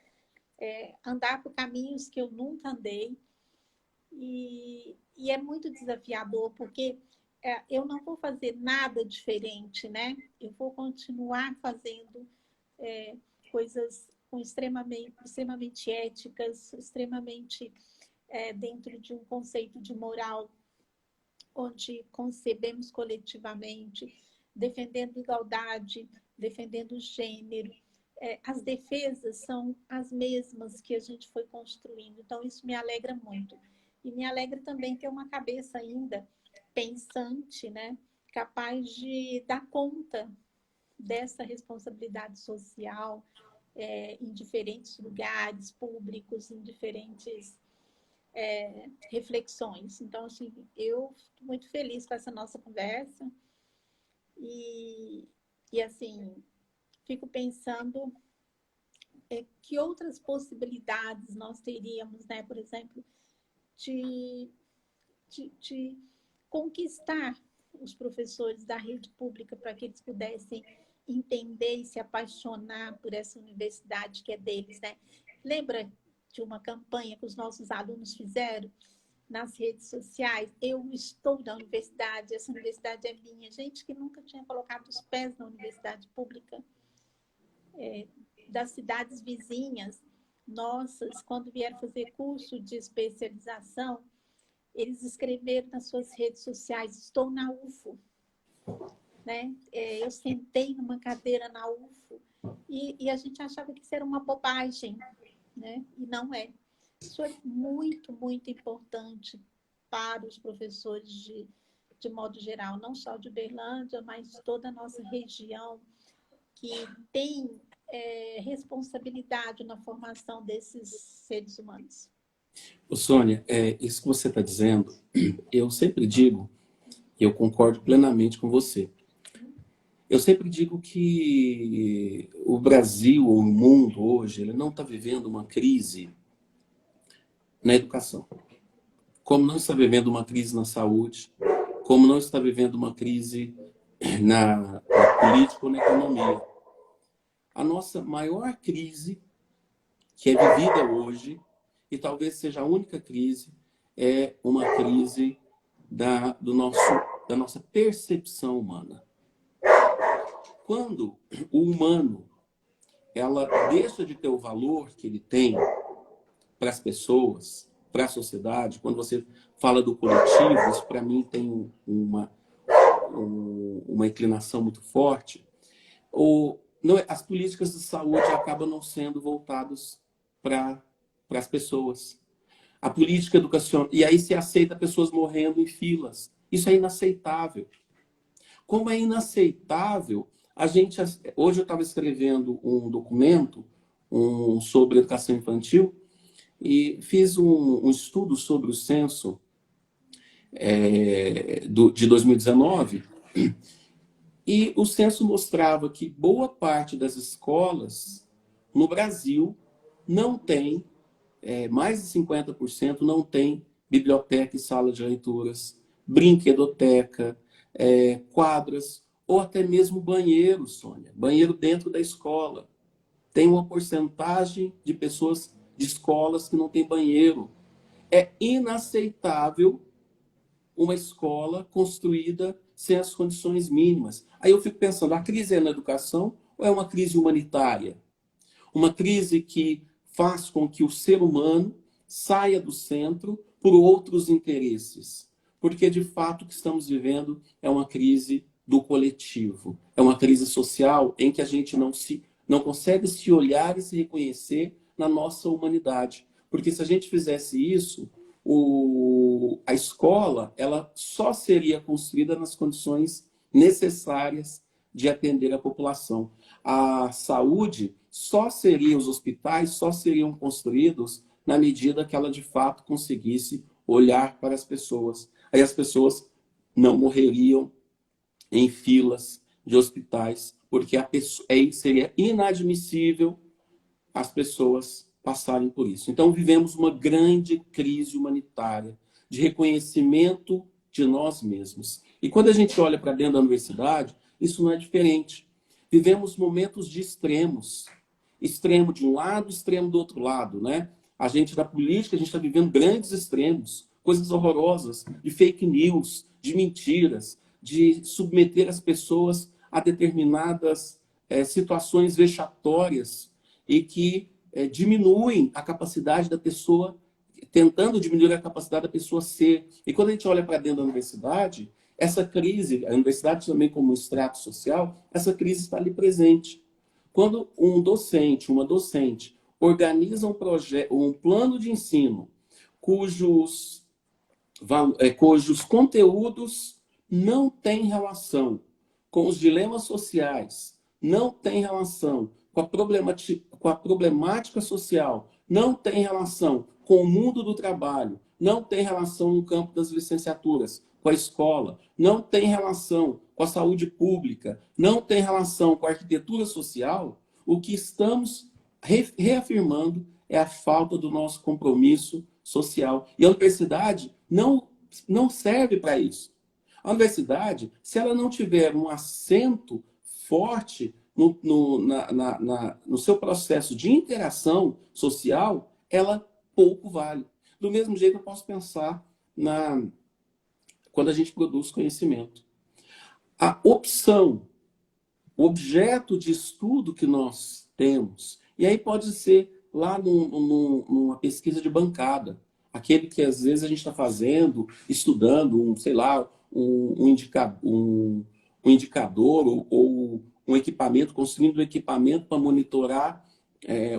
Andar por caminhos que eu nunca andei. E é muito desafiador, porque eu não vou fazer nada diferente, né? Eu vou continuar fazendo coisas extremamente éticas, extremamente dentro de um conceito de moral, onde concebemos coletivamente, defendendo igualdade, defendendo gênero, as defesas são as mesmas que a gente foi construindo. Então, isso me alegra muito. E me alegra também ter uma cabeça ainda pensante, né? Capaz de dar conta dessa responsabilidade social em diferentes lugares públicos, em diferentes reflexões. Então, assim, eu estou muito feliz com essa nossa conversa e assim, fico pensando que outras possibilidades nós teríamos, né? Por exemplo, de conquistar os professores da rede pública para que eles pudessem entender e se apaixonar por essa universidade que é deles, né? Lembra de uma campanha que os nossos alunos fizeram nas redes sociais? Eu estou na universidade, essa universidade é minha. Gente que nunca tinha colocado os pés na universidade pública, das cidades vizinhas nossas, quando vieram fazer curso de especialização, eles escreveram nas suas redes sociais: estou na UFO, né? Eu sentei numa cadeira na UFO, e a gente achava que isso era uma bobagem, né? E não é. Isso é muito, muito importante para os professores de modo geral, não só de Uberlândia, mas de toda a nossa região, que tem responsabilidade na formação desses seres humanos. Ô, Sônia, isso que você está dizendo, eu sempre digo, e eu concordo plenamente com você, eu sempre digo que o Brasil, ou o mundo hoje, ele não está vivendo uma crise na educação, como não está vivendo uma crise na saúde, como não está vivendo uma crise na política ou na economia. A nossa maior crise, que é vivida hoje, e talvez seja a única crise, é uma crise da nossa percepção humana. Quando o humano ela deixa de ter o valor que ele tem para as pessoas, para a sociedade, quando você fala do coletivo, isso para mim tem uma inclinação muito forte, as políticas de saúde acabam não sendo voltadas para as pessoas. A política educacional, e aí se aceita pessoas morrendo em filas. Isso é inaceitável. Como é inaceitável, hoje eu estava escrevendo um documento sobre educação infantil e fiz um estudo sobre o censo de 2019, e o censo mostrava que boa parte das escolas no Brasil não tem, mais de 50% não tem biblioteca e sala de leituras, brinquedoteca, quadras, ou até mesmo banheiro, Sônia. Banheiro dentro da escola. Tem uma porcentagem de pessoas, de escolas que não tem banheiro. É inaceitável uma escola construída sem as condições mínimas. Aí eu fico pensando, a crise é na educação ou é uma crise humanitária? Uma crise que faz com que o ser humano saia do centro por outros interesses. Porque, de fato, o que estamos vivendo é uma crise do coletivo. É uma crise social em que a gente não consegue se olhar e se reconhecer na nossa humanidade. Porque se a gente fizesse isso, a escola ela só seria construída nas condições necessárias de atender a população. A saúde os hospitais só seriam construídos na medida que ela de fato conseguisse olhar para as pessoas. Aí as pessoas não morreriam em filas de hospitais, porque seria inadmissível as pessoas passarem por isso. Então, vivemos uma grande crise humanitária de reconhecimento de nós mesmos. E quando a gente olha para dentro da universidade, isso não é diferente. Vivemos momentos de extremos. Extremo de um lado, extremo do outro lado, né? A gente, da política, a gente está vivendo grandes extremos, coisas horrorosas, de fake news, de mentiras, de submeter as pessoas a determinadas situações vexatórias e que diminuem a capacidade da pessoa, tentando diminuir a capacidade da pessoa ser. E quando a gente olha para dentro da universidade, essa crise, a universidade também como um extrato social, essa crise está ali presente. Quando um docente, uma docente, organiza um plano de ensino cujos conteúdos não têm relação com os dilemas sociais, não têm relação com a problemática social, não tem relação com o mundo do trabalho, não tem relação no campo das licenciaturas, com a escola, não tem relação com a saúde pública, não tem relação com a arquitetura social, o que estamos reafirmando é a falta do nosso compromisso social. E a universidade não serve para isso. A universidade, se ela não tiver um assento forte no seu processo de interação social, ela pouco vale. Do mesmo jeito, eu posso pensar quando a gente produz conhecimento. A opção, o objeto de estudo que nós temos, e aí pode ser lá numa pesquisa de bancada, aquele que às vezes a gente está fazendo, estudando, sei lá, um indicador ou um equipamento, construindo um equipamento para monitorar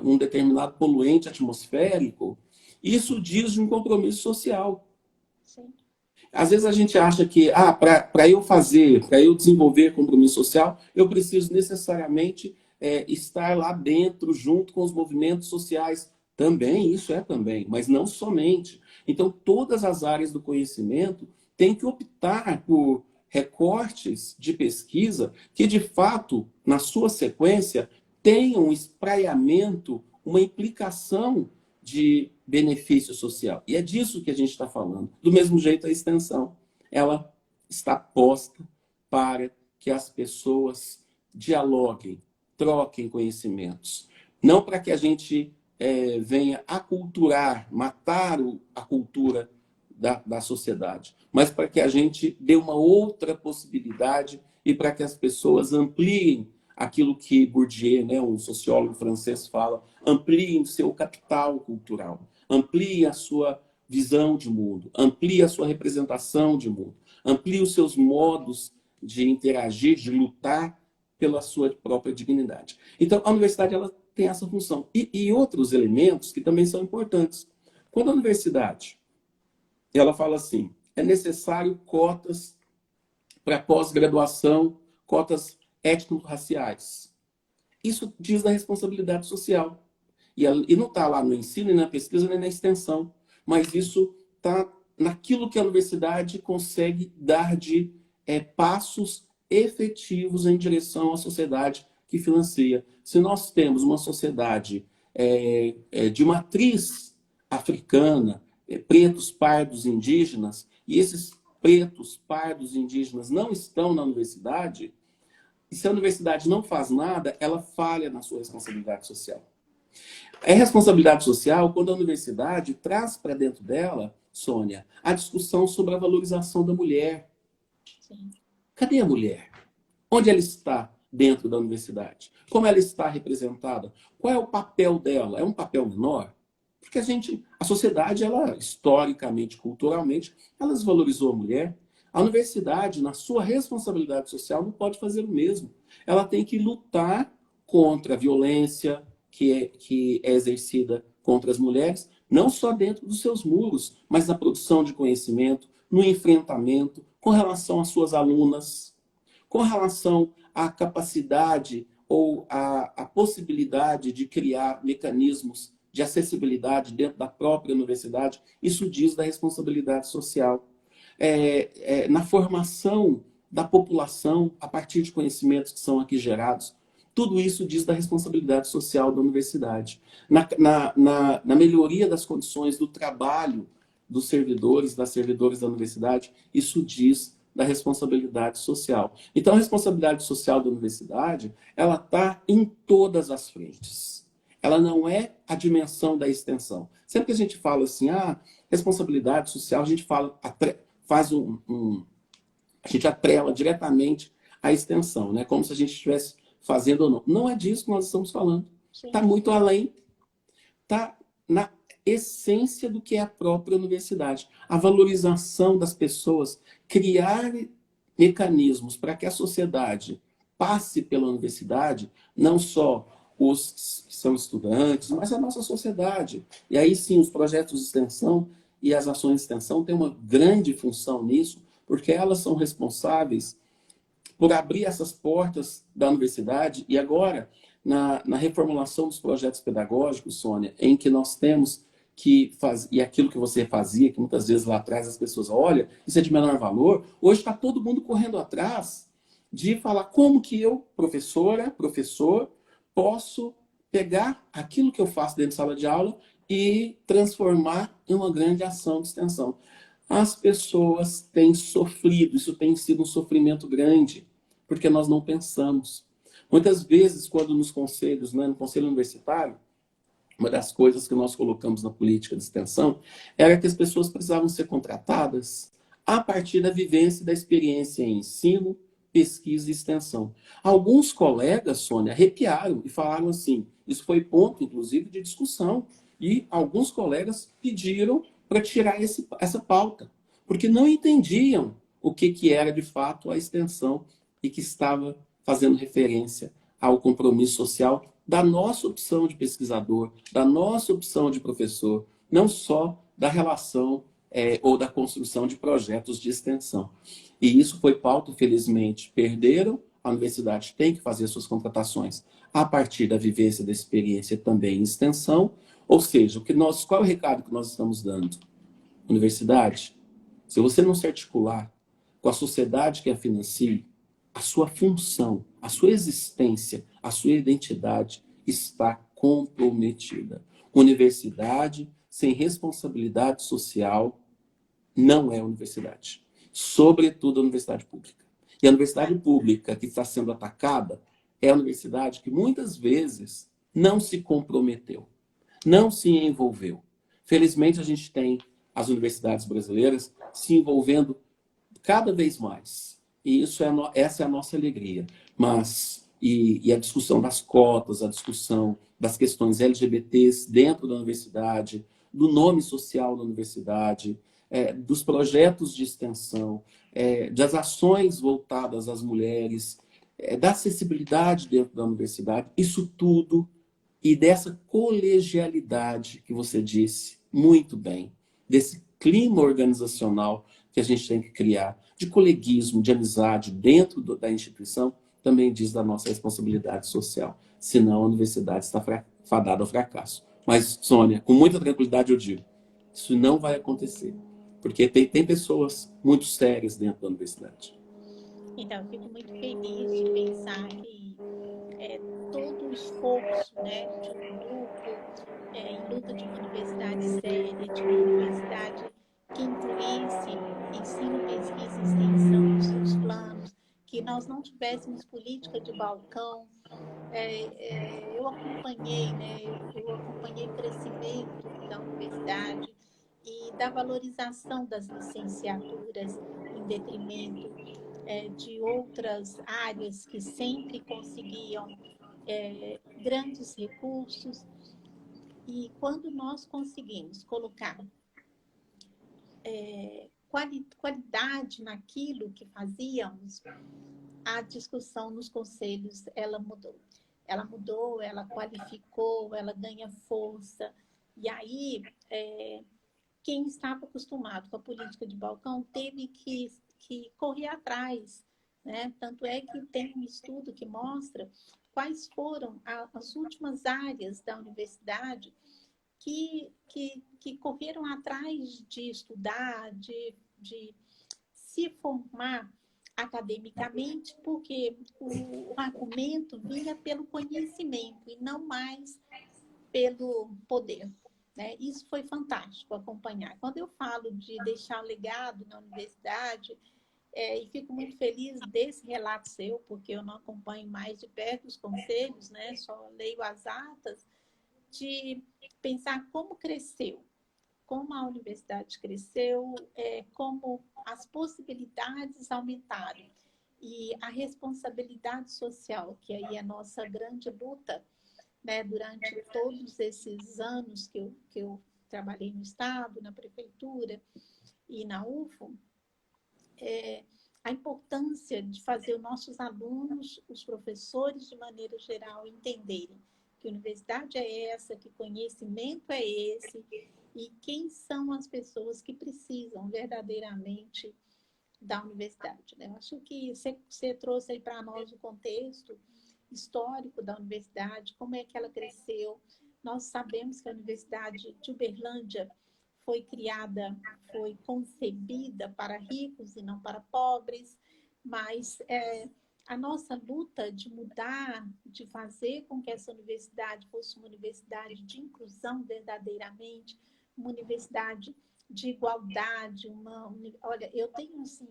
um determinado poluente atmosférico. Isso diz de um compromisso social. Sim. Às vezes a gente acha que, para eu desenvolver compromisso social, eu preciso necessariamente estar lá dentro, junto com os movimentos sociais. Também, isso também, mas não somente. Então, todas as áreas do conhecimento têm que optar por recortes de pesquisa que, de fato, na sua sequência, tenham um espraiamento, uma implicação de benefício social. E é disso que a gente está falando. Do mesmo jeito, a extensão, ela está posta para que as pessoas dialoguem, troquem conhecimentos. Não para que a gente venha aculturar, matar a cultura da sociedade, mas para que a gente dê uma outra possibilidade e para que as pessoas ampliem aquilo que Bourdieu, né, um sociólogo francês, fala, ampliem seu capital cultural, amplie a sua visão de mundo, amplie a sua representação de mundo, amplie os seus modos de interagir, de lutar pela sua própria dignidade. Então, a universidade ela tem essa função. E outros elementos que também são importantes. Quando a universidade ela fala assim, é necessário cotas para pós-graduação, cotas étnico-raciais. Isso diz da responsabilidade social. E não está lá no ensino, nem na pesquisa, nem na extensão. Mas isso está naquilo que a universidade consegue dar de passos efetivos em direção à sociedade que financia. Se nós temos uma sociedade de matriz africana, pretos, pardos, indígenas, e esses pretos, pardos, indígenas não estão na universidade, e se a universidade não faz nada, ela falha na sua responsabilidade social. É responsabilidade social quando a universidade traz para dentro dela, Sônia, a discussão sobre a valorização da mulher. Sim. Cadê a mulher? Onde ela está dentro da universidade? Como ela está representada? Qual é o papel dela? É um papel menor? Porque a sociedade, ela historicamente, culturalmente, ela desvalorizou a mulher. A universidade, na sua responsabilidade social, não pode fazer o mesmo. Ela tem que lutar contra a violência que é exercida contra as mulheres, não só dentro dos seus muros, mas na produção de conhecimento, no enfrentamento, com relação às suas alunas, com relação à capacidade ou à possibilidade de criar mecanismos de acessibilidade dentro da própria universidade. Isso diz da responsabilidade social. Na formação da população a partir de conhecimentos que são aqui gerados. Tudo isso diz da responsabilidade social da universidade. Na melhoria das condições do trabalho dos servidores, das servidoras da universidade, isso diz da responsabilidade social. Então, a responsabilidade social da universidade, ela está em todas as frentes. Ela não é a dimensão da extensão. Sempre que a gente fala assim, responsabilidade social, a gente a gente atrela diretamente à extensão, né? Como se a gente estivesse fazendo ou não. Não é disso que nós estamos falando. Está muito além. Está na essência do que é a própria universidade. A valorização das pessoas, criar mecanismos para que a sociedade passe pela universidade, não só os que são estudantes, mas a nossa sociedade. E aí sim, os projetos de extensão e as ações de extensão têm uma grande função nisso, porque elas são responsáveis por abrir essas portas da universidade. E agora, na reformulação dos projetos pedagógicos, Sônia, em que nós temos que fazer, e aquilo que você fazia, que muitas vezes lá atrás as pessoas, olha, isso é de menor valor, hoje está todo mundo correndo atrás de falar como que eu, professora, professor, posso pegar aquilo que eu faço dentro de sala de aula e transformar em uma grande ação de extensão. As pessoas têm sofrido, isso tem sido um sofrimento grande, porque nós não pensamos. Muitas vezes, quando nos conselhos, né, no conselho universitário, uma das coisas que nós colocamos na política de extensão era que as pessoas precisavam ser contratadas a partir da vivência e da experiência em ensino, pesquisa e extensão. Alguns colegas, Sônia, arrepiaram e falaram assim, isso foi ponto, inclusive, de discussão, e alguns colegas pediram para tirar essa pauta, porque não entendiam o que era, de fato, a extensão e que estava fazendo referência ao compromisso social da nossa opção de pesquisador, da nossa opção de professor, não só da relação ou da construção de projetos de extensão. E isso foi pauta, felizmente, perderam, a universidade tem que fazer suas contratações a partir da vivência, da experiência também em extensão, ou seja, qual é o recado que nós estamos dando? Universidade, se você não se articular com a sociedade que a financia, a sua função, a sua existência, a sua identidade está comprometida. Universidade sem responsabilidade social não é universidade. Sobretudo a universidade pública. E a universidade pública que está sendo atacada é a universidade que muitas vezes não se comprometeu, não se envolveu. Felizmente, a gente tem as universidades brasileiras se envolvendo cada vez mais. E essa é a nossa alegria. Mas, e a discussão das cotas, a discussão das questões LGBTs dentro da universidade, do nome social da universidade, dos projetos de extensão, das ações voltadas às mulheres, da acessibilidade dentro da universidade, isso tudo, e dessa colegialidade que você disse muito bem, desse clima organizacional que a gente tem que criar, de coleguismo, de amizade dentro da instituição, também diz da nossa responsabilidade social. Senão a universidade está fadada ao fracasso. Mas, Sônia, com muita tranquilidade eu digo, isso não vai acontecer. Porque tem pessoas muito sérias dentro da universidade. Então, eu fico muito feliz de pensar que todo o esforço, né, de um grupo em luta de uma universidade séria, de uma universidade que incluísse ensino, pesquisa e extensão nos seus planos, que nós não tivéssemos política de balcão. Eu acompanhei, né, eu acompanhei o crescimento da universidade e da valorização das licenciaturas em detrimento de outras áreas que sempre conseguiam grandes recursos. E quando nós conseguimos colocar qualidade naquilo que fazíamos, a discussão nos conselhos, ela mudou. Ela mudou, ela qualificou, ela ganha força. E aí, quem estava acostumado com a política de balcão teve que correr atrás, né? Tanto é que tem um estudo que mostra quais foram as últimas áreas da universidade que correram atrás de estudar, de se formar academicamente, porque o argumento vinha pelo conhecimento e não mais pelo poder. Né? Isso foi fantástico acompanhar. Quando eu falo de deixar o legado na universidade, e fico muito feliz desse relato seu, porque eu não acompanho mais de perto os conselhos, né? Só leio as atas, de pensar como cresceu, como a universidade cresceu, como as possibilidades aumentaram. E a responsabilidade social, que aí é a nossa grande luta, né, durante todos esses anos que eu trabalhei no Estado, na Prefeitura e na UFO, a importância de fazer os nossos alunos, os professores, de maneira geral, entenderem que universidade é essa, que conhecimento é esse, e quem são as pessoas que precisam verdadeiramente da universidade, né? Eu acho que você trouxe aí para nós o contexto histórico da universidade, como é que ela cresceu. Nós sabemos que a Universidade de Uberlândia foi criada, foi concebida para ricos e não para pobres, mas a nossa luta de mudar, de fazer com que essa universidade fosse uma universidade de inclusão verdadeiramente, uma universidade de igualdade, olha, eu tenho assim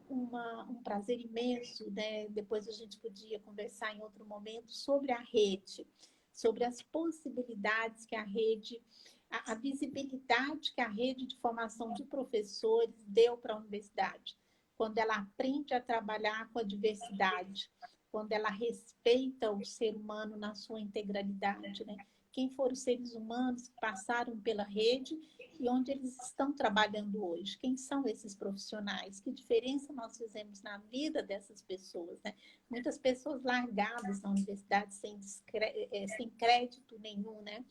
um prazer imenso, né? Depois a gente podia conversar em outro momento sobre a rede, sobre as possibilidades que a rede, a visibilidade que a rede de formação de professores deu para a universidade, quando ela aprende a trabalhar com a diversidade, quando ela respeita o ser humano na sua integralidade, né? Quem foram os seres humanos que passaram pela rede e onde eles estão trabalhando hoje? Quem são esses profissionais? Que diferença nós fizemos na vida dessas pessoas, né? Muitas pessoas largadas na universidade sem crédito nenhum, né?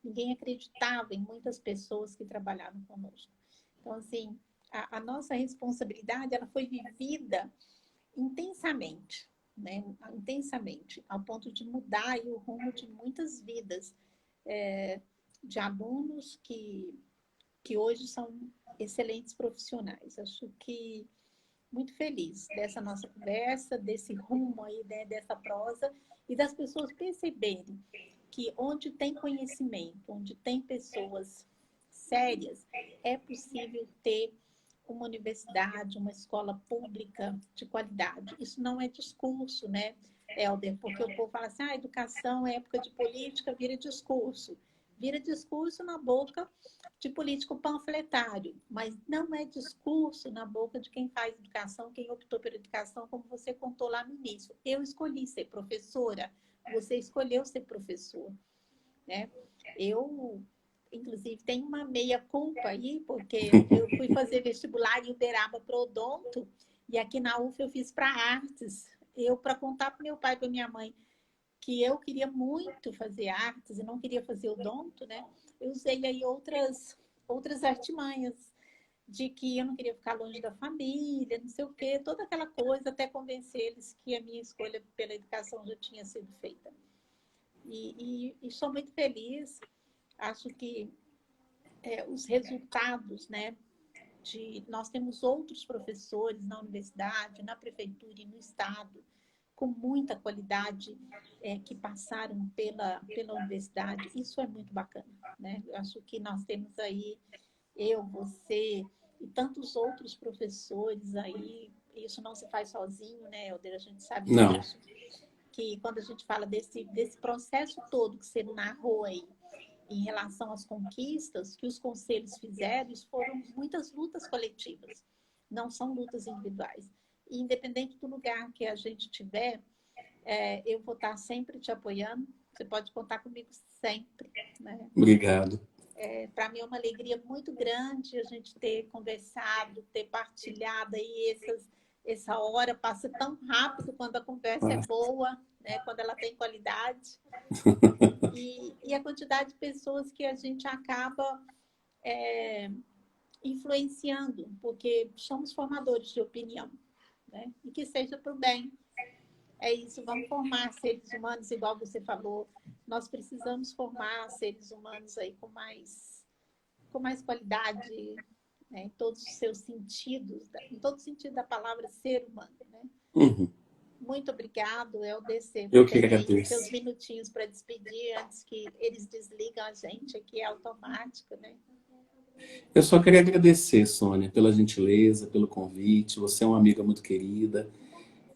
Ninguém acreditava em muitas pessoas que trabalhavam conosco. Então, assim, a nossa responsabilidade, ela foi vivida intensamente, né? Intensamente, ao ponto de mudar o rumo de muitas vidas, de alunos que hoje são excelentes profissionais. Acho que muito feliz dessa nossa conversa, desse rumo aí, né, dessa prosa, e das pessoas perceberem que onde tem conhecimento, onde tem pessoas sérias, é possível ter uma universidade, uma escola pública de qualidade. Isso não é discurso, né, Helder? Porque o povo fala assim, a educação é época de política, vira discurso. Vira discurso na boca de político panfletário, mas não é discurso na boca de quem faz educação, quem optou pela educação, como você contou lá no início. Eu escolhi ser professora, você escolheu ser professor, né? Eu, inclusive, tenho uma meia-culpa aí, porque eu fui fazer vestibular em Uberaba para odonto, e aqui na UF eu fiz para artes. Eu, para contar para meu pai e para minha mãe que eu queria muito fazer artes e não queria fazer odonto, né? Eu usei aí outras artimanhas de que eu não queria ficar longe da família, não sei o quê, toda aquela coisa, até convencer eles que a minha escolha pela educação já tinha sido feita. E sou muito feliz, acho que os resultados, né? Nós temos outros professores na universidade, na prefeitura e no estado, com muita qualidade, que passaram pela universidade. Isso é muito bacana, né? Eu acho que nós temos aí, eu, você e tantos outros professores aí, isso não se faz sozinho, né, Helder? A gente sabe Não. disso, que quando a gente fala desse processo todo que você narrou aí, em relação às conquistas que os conselhos fizeram, foram muitas lutas coletivas, não são lutas individuais. E independente do lugar que a gente tiver, eu vou estar sempre te apoiando, você pode contar comigo sempre, né? Obrigado. Para mim é uma alegria muito grande a gente ter conversado, ter partilhado aí essa hora, passa tão rápido quando a conversa é boa, né? Quando ela tem qualidade. E a quantidade de pessoas que a gente acaba influenciando, porque somos formadores de opinião, né? E que seja para o bem. É isso, vamos formar seres humanos, igual você falou. Nós precisamos formar seres humanos aí com mais qualidade, né? Em todos os seus sentidos, em todo o sentido da palavra ser humano, né? Uhum. Muito obrigado, Helder. Eu que Tem aí agradeço. seus minutinhos para despedir antes que eles desligam a gente, aqui é automático, né? Eu só queria agradecer, Sônia, pela gentileza, pelo convite. Você é uma amiga muito querida.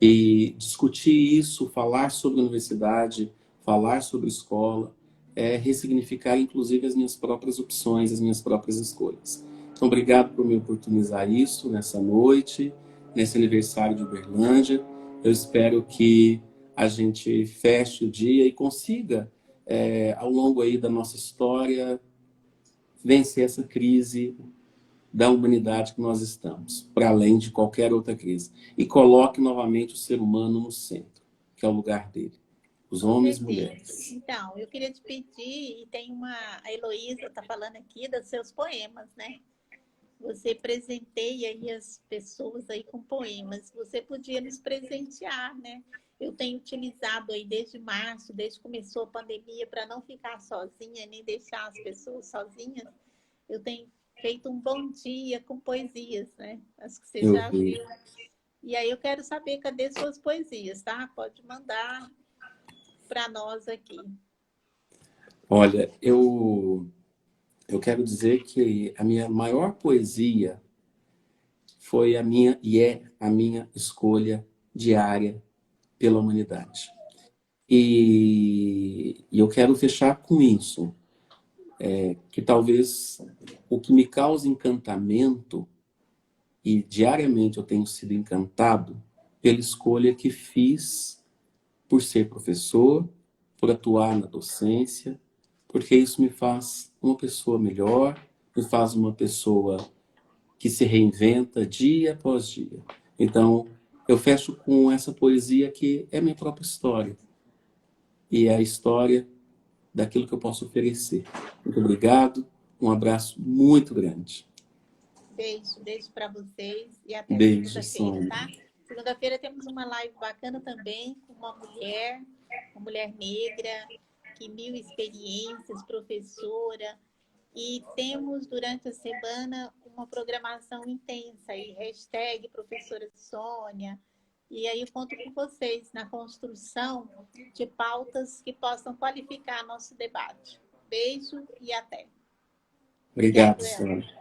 E discutir isso, falar sobre universidade, falar sobre escola, é ressignificar, inclusive, as minhas próprias opções, as minhas próprias escolhas. Então, obrigado por me oportunizar isso nessa noite, nesse aniversário de Uberlândia. Eu espero que a gente feche o dia e consiga, ao longo aí da nossa história, vencer essa crise da humanidade que nós estamos, para além de qualquer outra crise. E coloque novamente o ser humano no centro, que é o lugar dele. Os homens e mulheres. Então, eu queria te pedir, e tem a Heloísa está falando aqui dos seus poemas, né? Você presenteia aí as pessoas aí com poemas. Você podia nos presentear, né? Eu tenho utilizado aí desde março, desde que começou a pandemia, para não ficar sozinha, nem deixar as pessoas sozinhas. Eu tenho feito um bom dia com poesias, né? Acho que você Eu já vi. viu. E aí eu quero saber, cadê suas poesias, tá? Pode mandar para nós aqui. Olha, eu quero dizer que a minha maior poesia foi a minha e é a minha escolha diária pela humanidade. E eu quero fechar com isso, que talvez o que me causa encantamento, e diariamente eu tenho sido encantado pela escolha que fiz por ser professor, por atuar na docência, porque isso me faz uma pessoa melhor, me faz uma pessoa que se reinventa dia após dia. Então, eu fecho com essa poesia que é minha própria história. E é a história daquilo que eu posso oferecer. Muito obrigado, um abraço muito grande. Beijo para vocês e até Beijo, segunda-feira, Sônia. tá? Segunda-feira temos uma live bacana também com uma mulher negra, que mil experiências, professora. E temos durante a semana uma programação intensa aí, hashtag professora Sônia. E aí eu conto com vocês na construção de pautas que possam qualificar nosso debate. Beijo e até. Obrigado, Obrigado, Elza. Sônia.